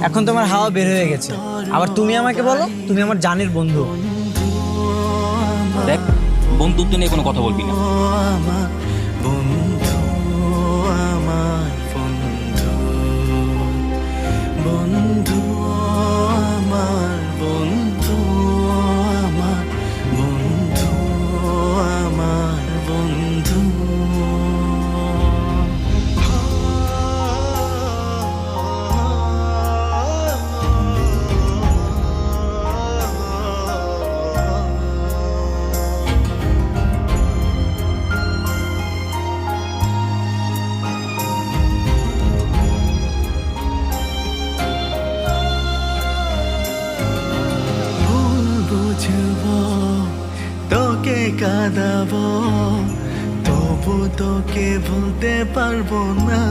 এখন তোমার হাওয়া বের হয়ে গেছে, আবার তুমি আমাকে বলো তুমি আমার জানের বন্ধু। দেখ, বন্ধুত্ব নিয়ে কোনো কথা বলবি না। বন্ধু আমার বন্ধু, বন্ধু আমার বন্ধু, আমার বন্ধু, আমার বন্ধু। বুঝবো তোকে কাঁদাবো, তবু তোকে ভুলতে পারবো না।